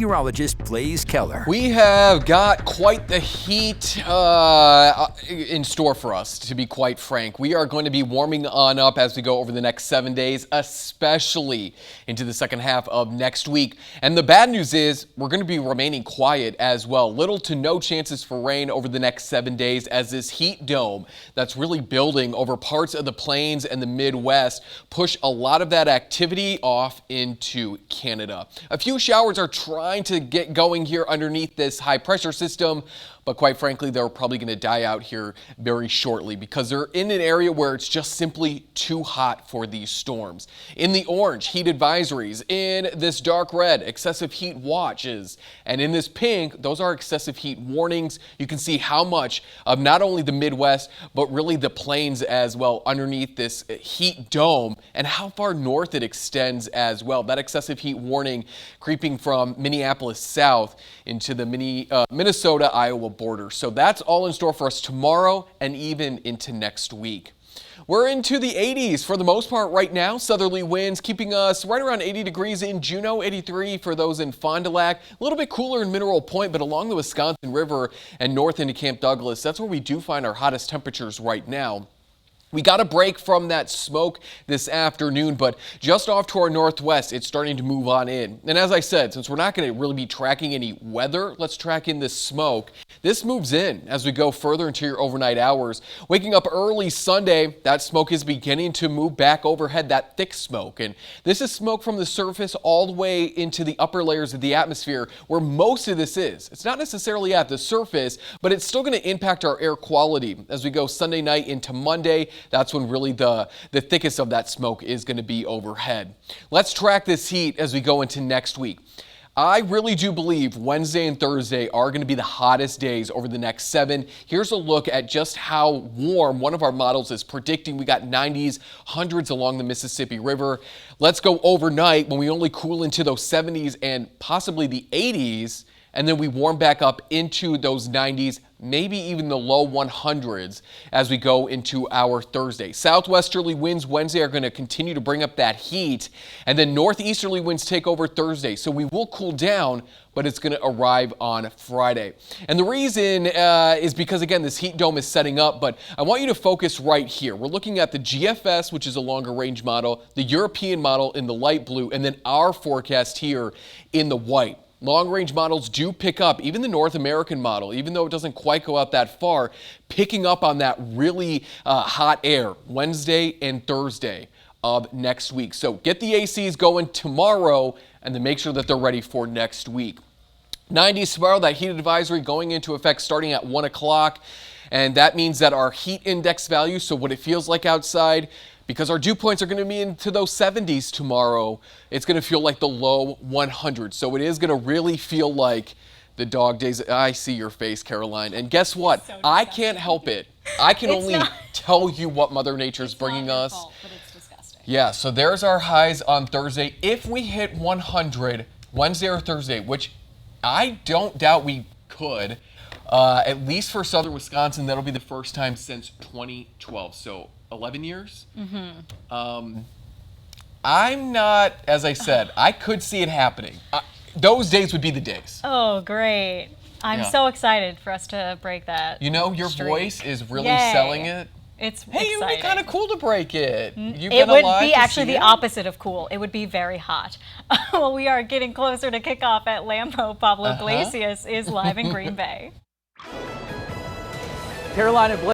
Meteorologist Blaze Keller. We have got quite the heat in store for us, to be quite frank. We are going to be warming on up as we go over the next 7 days, especially into the second half of next week. And the bad news is we're going to be remaining quiet as well. Little to no chances for rain over the next 7 days as this heat dome that's really building over parts of the plains and the Midwest push a lot of that activity off into Canada. A few showers are trying to get going here underneath this high pressure system, but quite frankly, they're probably going to die out here very shortly because they're in an area where it's just simply too hot for these storms. In the orange, heat advisories. In this dark red, excessive heat watches. And in this pink, those are excessive heat warnings. You can see how much of not only the Midwest, but really the plains as well underneath this heat dome and how far north it extends as well. That excessive heat warning creeping from Minneapolis south into the Minnesota-Iowa border. So that's all in store for us tomorrow and even into next week. We're into the 80s for the most part right now. Southerly winds keeping us right around 80 degrees in Juneau, 83 for those in Fond du Lac. A little bit cooler in Mineral Point, but along the Wisconsin River and north into Camp Douglas, that's where we do find our hottest temperatures right now. We got a break from that smoke this afternoon, but just off to our northwest, it's starting to move on in. And as I said, since we're not going to really be tracking any weather, let's track in this smoke. This moves in as we go further into your overnight hours. Waking up early Sunday, that smoke is beginning to move back overhead, that thick smoke. And this is smoke from the surface all the way into the upper layers of the atmosphere where most of this is. It's not necessarily at the surface, but it's still going to impact our air quality as we go Sunday night into Monday. That's when really the thickest of that smoke is going to be overhead. Let's track this heat as we go into next week. I really do believe Wednesday and Thursday are going to be the hottest days over the next 7. Here's a look at just how warm one of our models is predicting. We got 90s, hundreds along the Mississippi River. Let's go overnight when we only cool into those 70s and possibly the 80s. And then we warm back up into those 90s, maybe even the low 100s as we go into our Thursday. Southwesterly winds Wednesday are going to continue to bring up that heat, and then northeasterly winds take over Thursday. So we will cool down, but it's going to arrive on Friday. And the reason is because, again, this heat dome is setting up, but I want you to focus right here. We're looking at the GFS, which is a longer range model, the European model in the light blue, and then our forecast here in the white. Long-range models do pick up, even the North American model, even though it doesn't quite go out that far, picking up on that really hot air Wednesday and Thursday of next week. So get the ACs going tomorrow and then make sure that they're ready for next week. 90s tomorrow, that heat advisory going into effect starting at 1 o'clock. And that means that our heat index value, so what it feels like outside, because our dew points are going to be into those 70s tomorrow, it's going to feel like the low 100s. So it is going to really feel like the dog days. I see your face, Caroline. And guess what? So I can't help it. I can only tell you what Mother Nature's bringing us. Fault, but it's disgusting. Yeah, so there's our highs on Thursday. If we hit 100 Wednesday or Thursday, which I don't doubt we could, at least for southern Wisconsin, that'll be the first time since 2012. So 11 years. I'm not, as I said, I could see it happening. Those days would be the days. Oh, great. I'm so excited for us to break that. You know, your streak. voice is really Yay. selling it. It's Hey, it would be exciting. kind of cool to break it. You've It been would alive be to actually see the it? opposite of cool. It would be very hot. Well, we are getting closer to kickoff at Lambeau. Pablo Iglesias is live in Green Bay. Carolina